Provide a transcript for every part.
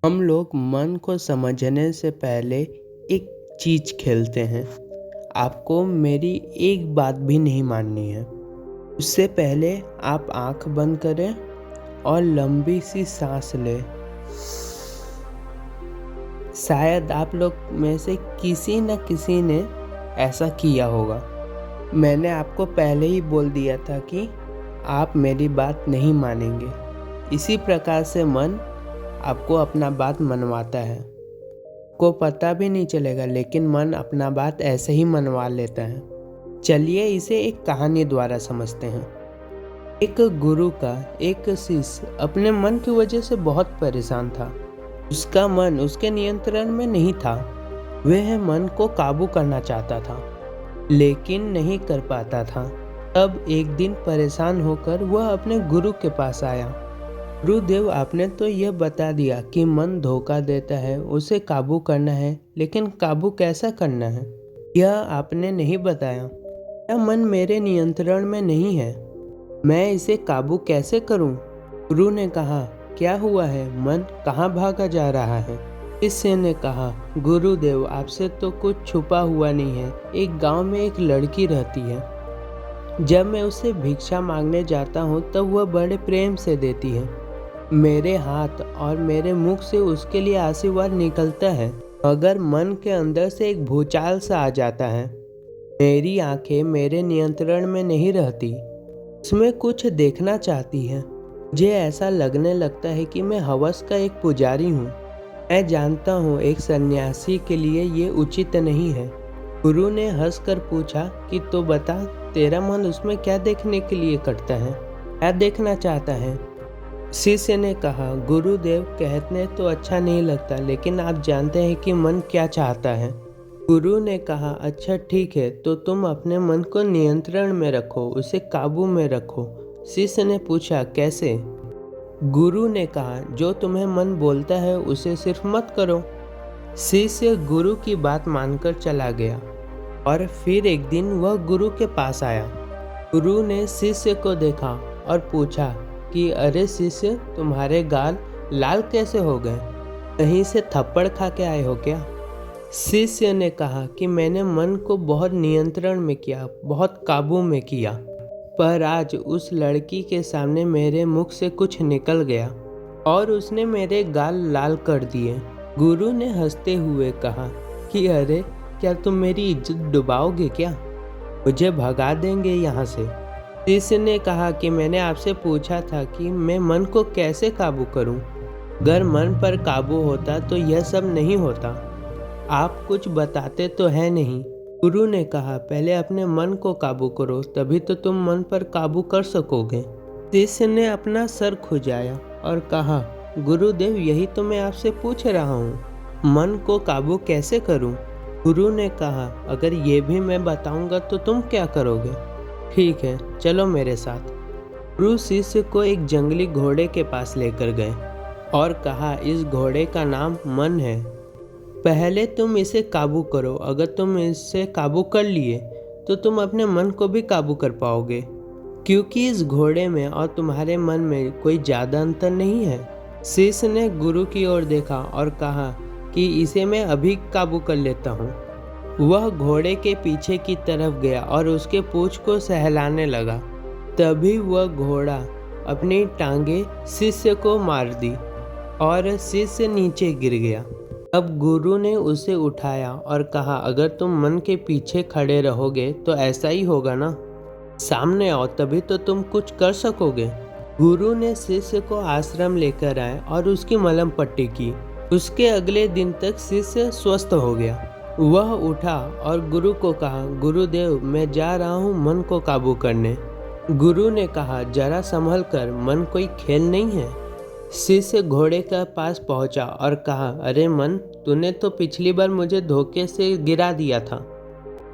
हम लोग मन को समझने से पहले एक चीज खेलते हैं। आपको मेरी एक बात भी नहीं माननी है। उससे पहले आप आंख बंद करें और लंबी सी सांस लें। शायद आप लोग में से किसी न किसी ने ऐसा किया होगा। मैंने आपको पहले ही बोल दिया था कि आप मेरी बात नहीं मानेंगे। इसी प्रकार से मन आपको अपना बात मनवाता है। को पता भी नहीं चलेगा, लेकिन मन अपना बात ऐसे ही मनवा लेता है। चलिए इसे एक कहानी द्वारा समझते हैं। एक गुरु का एक शिष्य अपने मन की वजह से बहुत परेशान था। उसका मन उसके नियंत्रण में नहीं था। वह मन को काबू करना चाहता था, लेकिन नहीं कर पाता था। तब एक दिन परेशान होकर वह अपने गुरु के पास आया। गुरुदेव, आपने तो यह बता दिया कि मन धोखा देता है, उसे काबू करना है, लेकिन काबू कैसा करना है यह आपने नहीं बताया। यह मन मेरे नियंत्रण में नहीं है, मैं इसे काबू कैसे करूं? गुरु ने कहा, क्या हुआ है? मन कहाँ भागा जा रहा है? शिष्य ने कहा, गुरुदेव, आपसे तो कुछ छुपा हुआ नहीं है। एक गांव में एक लड़की रहती है। जब मैं उससे भिक्षा मांगने जाता हूँ तब वह बड़े प्रेम से देती है। मेरे हाथ और मेरे मुख से उसके लिए आशीर्वाद निकलता है, मगर मन के अंदर से एक भूचाल सा आ जाता है। मेरी आंखें मेरे नियंत्रण में नहीं रहती, उसमें कुछ देखना चाहती है। मुझे ऐसा लगने लगता है कि मैं हवस का एक पुजारी हूँ। मैं जानता हूँ एक सन्यासी के लिए ये उचित नहीं है। गुरु ने हंसकर पूछा कि तो बता, तेरा मन उसमें क्या देखने के लिए करता है? क्या देखना चाहता है? शिष्य ने कहा, गुरुदेव, कहने तो अच्छा नहीं लगता, लेकिन आप जानते हैं कि मन क्या चाहता है। गुरु ने कहा, अच्छा ठीक है, तो तुम अपने मन को नियंत्रण में रखो, उसे काबू में रखो। शिष्य ने पूछा, कैसे? गुरु ने कहा, जो तुम्हें मन बोलता है उसे सिर्फ मत करो। शिष्य गुरु की बात मानकर चला गया और फिर एक दिन वह गुरु के पास आया। गुरु ने शिष्य को देखा और पूछा कि अरे शिष्य, तुम्हारे गाल लाल कैसे हो गए? कहीं से थप्पड़ खा के आए हो क्या? शिष्य ने कहा कि मैंने मन को बहुत नियंत्रण में किया, बहुत काबू में किया, पर आज उस लड़की के सामने मेरे मुख से कुछ निकल गया और उसने मेरे गाल लाल कर दिए। गुरु ने हंसते हुए कहा कि अरे, क्या तुम मेरी इज्जत डुबाओगे क्या? मुझे भगा देंगे यहाँ से। शिष्य ने कहा कि मैंने आपसे पूछा था कि मैं मन को कैसे काबू करूं। अगर मन पर काबू होता तो यह सब नहीं होता। आप कुछ बताते तो है नहीं। गुरु ने कहा, पहले अपने मन को काबू करो, तभी तो तुम मन पर काबू कर सकोगे। शिष्य ने अपना सर खुजाया और कहा, गुरुदेव, यही तो मैं आपसे पूछ रहा हूँ, मन को काबू कैसे करूँ? गुरु ने कहा, अगर ये भी मैं बताऊंगा तो तुम क्या करोगे? ठीक है, चलो मेरे साथ। गुरु शिष्य को एक जंगली घोड़े के पास लेकर गए और कहा, इस घोड़े का नाम मन है। पहले तुम इसे काबू करो। अगर तुम इसे काबू कर लिए तो तुम अपने मन को भी काबू कर पाओगे, क्योंकि इस घोड़े में और तुम्हारे मन में कोई ज़्यादा अंतर नहीं है। शिष्य ने गुरु की ओर देखा और कहा कि इसे मैं अभी काबू कर लेता हूँ। वह घोड़े के पीछे की तरफ गया और उसके पूंछ को सहलाने लगा। तभी वह घोड़ा अपनी टांगे शिष्य को मार दी और शिष्य नीचे गिर गया। अब गुरु ने उसे उठाया और कहा, अगर तुम मन के पीछे खड़े रहोगे तो ऐसा ही होगा ना। सामने आओ, तभी तो तुम कुछ कर सकोगे। गुरु ने शिष्य को आश्रम लेकर आए और उसकी मलहम पट्टी की। उसके अगले दिन तक शिष्य स्वस्थ हो गया। वह उठा और गुरु को कहा, गुरुदेव, मैं जा रहा हूँ मन को काबू करने। गुरु ने कहा, जरा संभल कर, मन कोई खेल नहीं है। शिष्य घोड़े के पास पहुंचा और कहा, अरे मन, तूने तो पिछली बार मुझे धोखे से गिरा दिया था,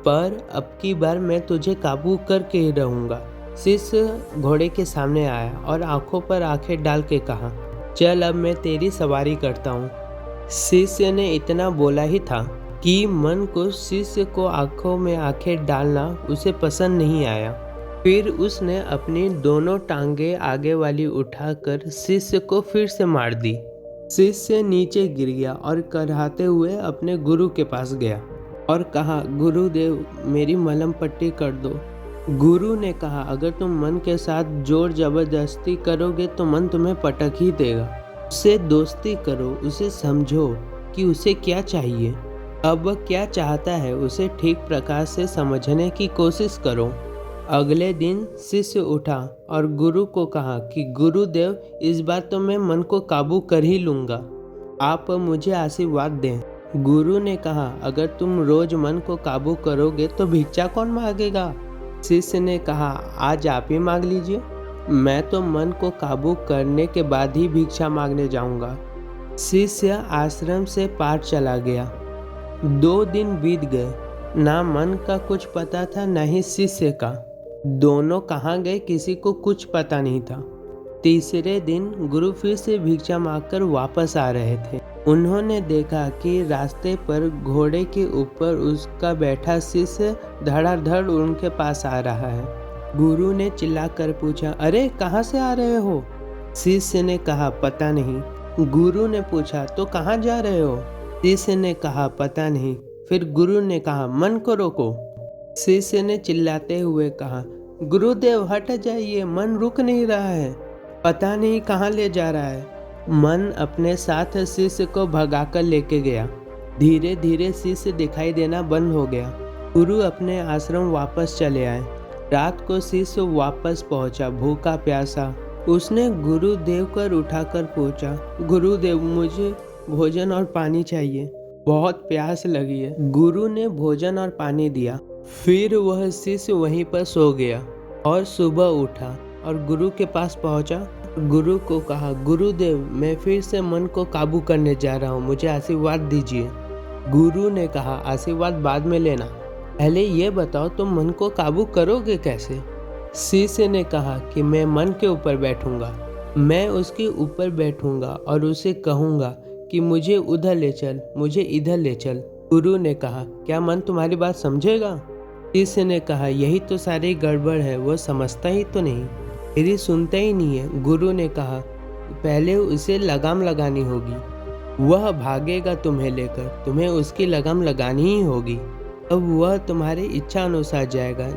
पर अब की बार मैं तुझे काबू करके ही रहूंगा। शिष्य घोड़े के सामने आया और आंखों पर आंखें डाल के कहा, चल अब मैं तेरी सवारी करता हूँ। शिष्य ने इतना बोला ही था कि मन को शिष्य को आंखों में आंखें डालना उसे पसंद नहीं आया। फिर उसने अपनी दोनों टांगे आगे वाली उठाकर शिष्य को फिर से मार दी। शिष्य नीचे गिर गया और कराहते हुए अपने गुरु के पास गया और कहा, गुरुदेव मेरी मलहम पट्टी कर दो। गुरु ने कहा, अगर तुम मन के साथ जोर जबरदस्ती करोगे तो मन तुम्हें पटक ही देगा। उससे दोस्ती करो, उसे समझो कि उसे क्या चाहिए, अब वह क्या चाहता है, उसे ठीक प्रकार से समझने की कोशिश करो। अगले दिन शिष्य उठा और गुरु को कहा कि गुरुदेव, इस बार तो मैं मन को काबू कर ही लूँगा, आप मुझे आशीर्वाद दें। गुरु ने कहा, अगर तुम रोज मन को काबू करोगे तो भिक्षा कौन मांगेगा? शिष्य ने कहा, आज आप ही मांग लीजिए, मैं तो मन को काबू करने के बाद ही भिक्षा मांगने जाऊंगा। शिष्य आश्रम से पार चला गया। 2 दिन बीत गए, ना मन का कुछ पता था न ही शिष्य का। दोनों कहाँ गए किसी को कुछ पता नहीं था। तीसरे दिन गुरु फिर से भिक्षा मांगकर वापस आ रहे थे। उन्होंने देखा कि रास्ते पर घोड़े के ऊपर उसका बैठा शिष्य धड़ाधड़ उनके पास आ रहा है। गुरु ने चिल्लाकर पूछा, अरे कहाँ से आ रहे हो? शिष्य ने कहा, पता नहीं। गुरु ने पूछा, तो कहाँ जा रहे हो? शिष्य ने कहा, पता नहीं। फिर गुरु ने कहा, मन को रोको। शिष्य ने चिल्लाते हुए कहा, गुरुदेव हट जाइए, मन रुक नहीं रहा है, पता नहीं कहाँ ले जा रहा है। मन अपने साथ शिष्य को भगाकर लेके गया। धीरे धीरे शिष्य दिखाई देना बंद हो गया। गुरु अपने आश्रम वापस चले आए। रात को शिष्य वापस पहुंचा, भूखा प्यासा। उसने गुरुदेव को उठाकर पूछा, गुरुदेव मुझे भोजन और पानी चाहिए, बहुत प्यास लगी है। गुरु ने भोजन और पानी दिया। फिर वह शिष्य वहीं पर सो गया और सुबह उठा और गुरु के पास पहुंचा। गुरु को कहा, गुरुदेव मैं फिर से मन को काबू करने जा रहा हूँ, मुझे आशीर्वाद दीजिए। गुरु ने कहा, आशीर्वाद बाद में लेना, पहले ये बताओ तुम मन को काबू करोगे कैसे? शिष्य ने कहा कि मैं मन के ऊपर बैठूंगा, मैं उसके ऊपर बैठूंगा और उसे कहूंगा कि मुझे उधर ले चल, मुझे इधर ले चल। गुरु ने कहा, क्या मन तुम्हारी बात समझेगा? शिष्य ने कहा, यही तो सारी गड़बड़ है, वो समझता ही तो नहीं, मेरी सुनता ही नहीं है। गुरु ने कहा, पहले उसे लगाम लगानी होगी, वह भागेगा तुम्हें लेकर, तुम्हें उसकी लगाम लगानी ही होगी। अब वह तुम्हारी इच्छा अनुसार जाएगा,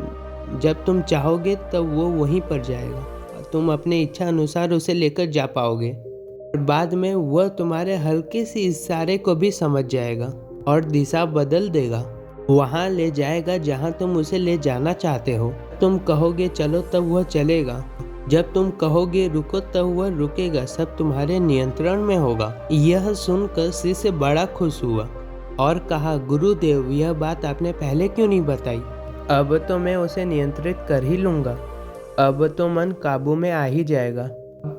जब तुम चाहोगे तब वो वहीं पर जाएगा, तुम अपने इच्छा अनुसार उसे लेकर जा पाओगे। और बाद में वह तुम्हारे हल्के से इशारे को भी समझ जाएगा और दिशा बदल देगा, वहाँ ले जाएगा जहाँ तुम उसे ले जाना चाहते हो। तुम कहोगे चलो तब वह चलेगा, जब तुम कहोगे रुको तब वह रुकेगा, सब तुम्हारे नियंत्रण में होगा। यह सुनकर शिष्य बड़ा खुश हुआ और कहा, गुरुदेव यह बात आपने पहले क्यों नहीं बताई? अब तो मैं उसे नियंत्रित कर ही लूँगा, अब तो मन काबू में आ ही जाएगा,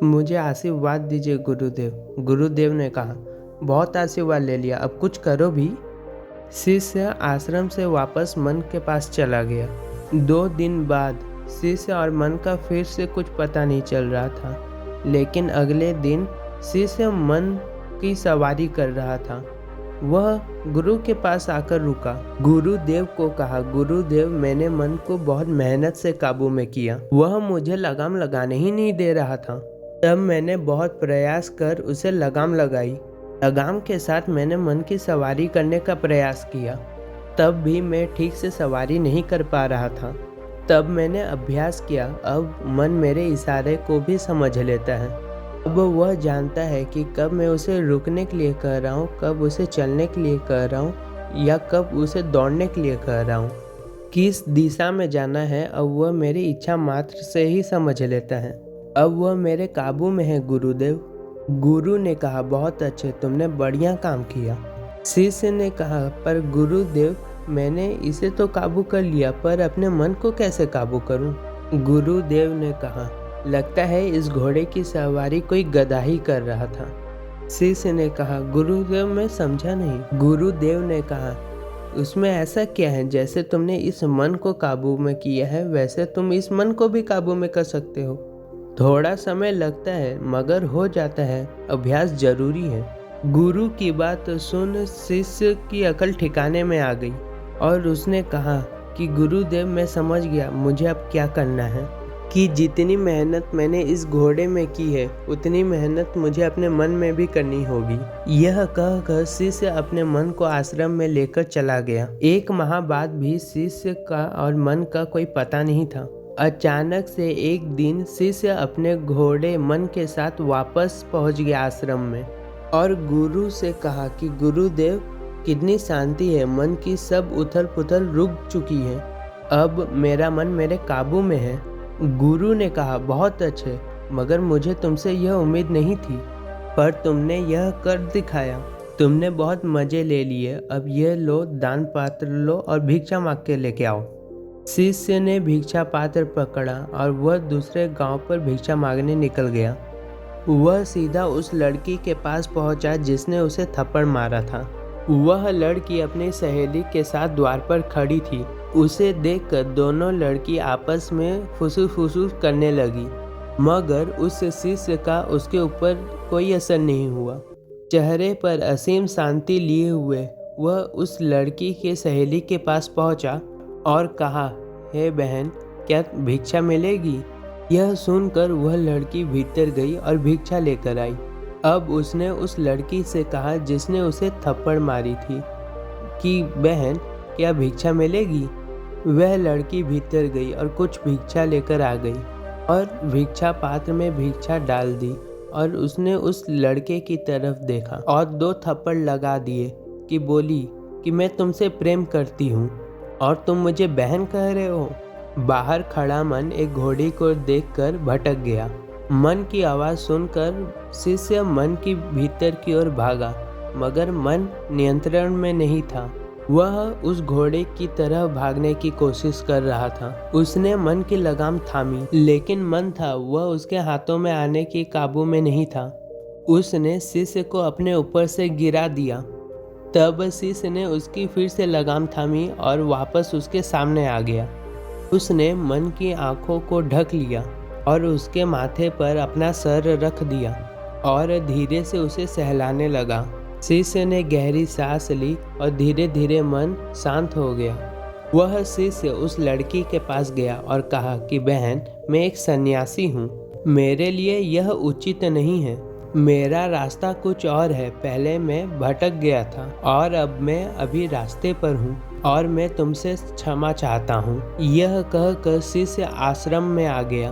मुझे आशीर्वाद दीजिए गुरुदेव। गुरुदेव ने कहा, बहुत आशीर्वाद ले लिया, अब कुछ करो भी। शिष्य आश्रम से वापस मन के पास चला गया। 2 दिन बाद शिष्य और मन का फिर से कुछ पता नहीं चल रहा था, लेकिन अगले दिन शिष्य मन की सवारी कर रहा था। वह गुरु के पास आकर रुका। गुरुदेव को कहा, गुरुदेव मैंने मन को बहुत मेहनत से काबू में किया, वह मुझे लगाम लगाने ही नहीं दे रहा था। तब मैंने बहुत प्रयास कर उसे लगाम लगाई, लगाम के साथ मैंने मन की सवारी करने का प्रयास किया, तब भी मैं ठीक से सवारी नहीं कर पा रहा था। तब मैंने अभ्यास किया, अब मन मेरे इशारे को भी समझ लेता है। अब वह जानता है कि कब मैं उसे रुकने के लिए कह रहा हूँ, कब उसे चलने के लिए कह रहा हूँ या कब उसे दौड़ने के लिए कह रहा हूँ, किस दिशा में जाना है। अब वह मेरी इच्छा मात्र से ही समझ लेता है, अब वह मेरे काबू में है गुरुदेव। गुरु ने कहा, बहुत अच्छे, तुमने बढ़िया काम किया। शिष्य ने कहा, पर गुरुदेव मैंने इसे तो काबू कर लिया, पर अपने मन को कैसे काबू करूं? गुरुदेव ने कहा, लगता है इस घोड़े की सवारी कोई गधा ही कर रहा था। शिष्य ने कहा, गुरुदेव मैं समझा नहीं। गुरुदेव ने कहा, उसमें ऐसा क्या है, जैसे तुमने इस मन को काबू में किया है वैसे तुम इस मन को भी काबू में कर सकते हो। थोड़ा समय लगता है मगर हो जाता है, अभ्यास जरूरी है। गुरु की बात सुन शिष्य की अकल ठिकाने में आ गई और उसने कहा कि गुरुदेव मैं समझ गया, मुझे अब क्या करना है। कि जितनी मेहनत मैंने इस घोड़े में की है उतनी मेहनत मुझे अपने मन में भी करनी होगी। यह कहकर शिष्य अपने मन को आश्रम में लेकर चला गया। एक माह बाद भी शिष्य का और मन का कोई पता नहीं था। अचानक से एक दिन शिष्य अपने घोड़े मन के साथ वापस पहुंच गया आश्रम में और गुरु से कहा कि गुरुदेव, कितनी शांति है, मन की सब उथल पुथल रुक चुकी है, अब मेरा मन मेरे काबू में है। गुरु ने कहा, बहुत अच्छे, मगर मुझे तुमसे यह उम्मीद नहीं थी, पर तुमने यह कर दिखाया। तुमने बहुत मजे ले लिए, अब यह लो, दान पात्र लो और भिक्षा मांग के लेके आओ। शिष्य ने भिक्षा पात्र पकड़ा और वह दूसरे गांव पर भिक्षा मांगने निकल गया। वह सीधा उस लड़की के पास पहुंचा जिसने उसे थप्पड़ मारा था। वह लड़की अपनी सहेली के साथ द्वार पर खड़ी थी। उसे देखकर दोनों लड़की आपस में फुसूस करने लगी, मगर उस शिष्य का उसके ऊपर कोई असर नहीं हुआ। चेहरे पर असीम शांति लिए हुए वह उस लड़की के सहेली के पास पहुंचा और कहा, हे बहन, क्या भिक्षा मिलेगी? यह सुनकर वह लड़की भीतर गई और भिक्षा लेकर आई। अब उसने उस लड़की से कहा जिसने उसे थप्पड़ मारी थी कि बहन, क्या भिक्षा मिलेगी? वह लड़की भीतर गई और कुछ भिक्षा लेकर आ गई और भिक्षा पात्र में भिक्षा डाल दी और उसने उस लड़के की तरफ देखा और 2 थप्पड़ लगा दिए कि बोली कि मैं तुमसे प्रेम करती हूँ और तुम मुझे बहन कह रहे हो। बाहर खड़ा मन एक घोड़ी को देखकर भटक गया। मन की आवाज़ सुनकर शिष्य मन की भीतर की ओर भागा, मगर मन नियंत्रण में नहीं था। वह उस घोड़े की तरह भागने की कोशिश कर रहा था। उसने मन की लगाम थामी, लेकिन मन था वह उसके हाथों में आने की काबू में नहीं था। उसने शिष्य को अपने ऊपर से गिरा दिया। तब शिष्य ने उसकी फिर से लगाम थामी और वापस उसके सामने आ गया। उसने मन की आंखों को ढक लिया और उसके माथे पर अपना सर रख दिया और धीरे से उसे सहलाने लगा। शिष्य ने गहरी सांस ली और धीरे धीरे मन शांत हो गया। वह शिष्य उस लड़की के पास गया और कहा कि बहन, मैं एक सन्यासी हूँ, मेरे लिए यह उचित नहीं है। मेरा रास्ता कुछ और है। पहले मैं भटक गया था और अब मैं अभी रास्ते पर हूँ और मैं तुमसे क्षमा चाहता हूँ। यह कहकर शिष्य आश्रम में आ गया।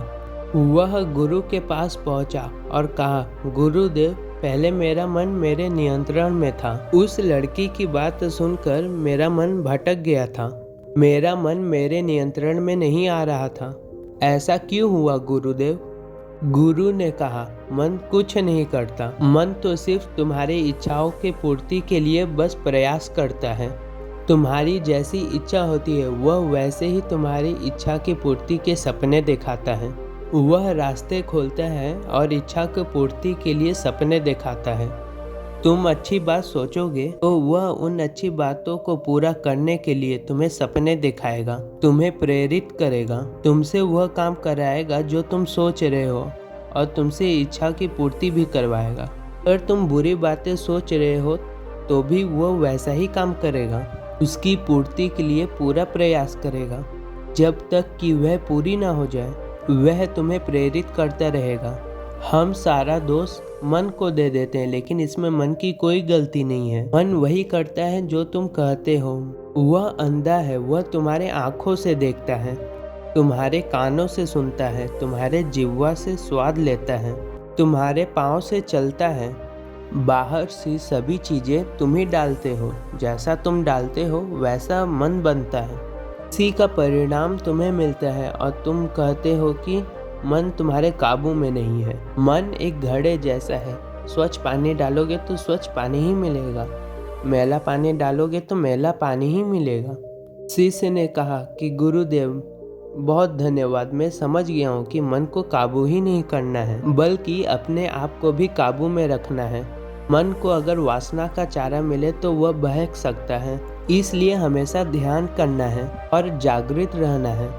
वह गुरु के पास पहुँचा और कहा, गुरुदेव, पहले मेरा मन मेरे नियंत्रण में था। उस लड़की की बात सुनकर मेरा मन भटक गया था। मेरा मन मेरे नियंत्रण में नहीं आ रहा था। ऐसा क्यों हुआ गुरुदेव? गुरु ने कहा, मन कुछ नहीं करता। मन तो सिर्फ तुम्हारी इच्छाओं की पूर्ति के लिए बस प्रयास करता है। तुम्हारी जैसी इच्छा होती है वह वैसे ही तुम्हारी इच्छा की पूर्ति के सपने दिखाता है। वह रास्ते खोलता है और इच्छा की पूर्ति के लिए सपने दिखाता है। तुम अच्छी बात सोचोगे तो वह उन अच्छी बातों को पूरा करने के लिए तुम्हें सपने दिखाएगा, तुम्हें प्रेरित करेगा, तुमसे वह काम कराएगा जो तुम सोच रहे हो और तुमसे इच्छा की पूर्ति भी करवाएगा। अगर तुम बुरी बातें सोच रहे हो तो भी वह वैसा ही काम करेगा, उसकी पूर्ति के लिए पूरा प्रयास करेगा। जब तक कि वह पूरी ना हो जाए वह तुम्हें प्रेरित करता रहेगा। हम सारा दोष मन को दे देते हैं, लेकिन इसमें मन की कोई गलती नहीं है। मन वही करता है जो तुम कहते हो। वह अंधा है, वह तुम्हारे आँखों से देखता है, तुम्हारे कानों से सुनता है, तुम्हारे जिह्वा से स्वाद लेता है, तुम्हारे पाँव से चलता है। बाहर से सभी चीज़ें तुम ही डालते हो। जैसा तुम डालते हो वैसा मन बनता है। इसी का परिणाम तुम्हें मिलता है और तुम कहते हो कि मन तुम्हारे काबू में नहीं है। मन एक घड़े जैसा है। स्वच्छ पानी डालोगे तो स्वच्छ पानी ही मिलेगा, मैला पानी डालोगे तो मैला पानी ही मिलेगा। शिष्य ने कहा कि गुरुदेव, बहुत धन्यवाद, मैं समझ गया हूँ कि मन को काबू ही नहीं करना है, बल्कि अपने आप को भी काबू में रखना है। मन को अगर वासना का चारा मिले तो वह बहक सकता है, इसलिए हमेशा ध्यान करना है और जागृत रहना है।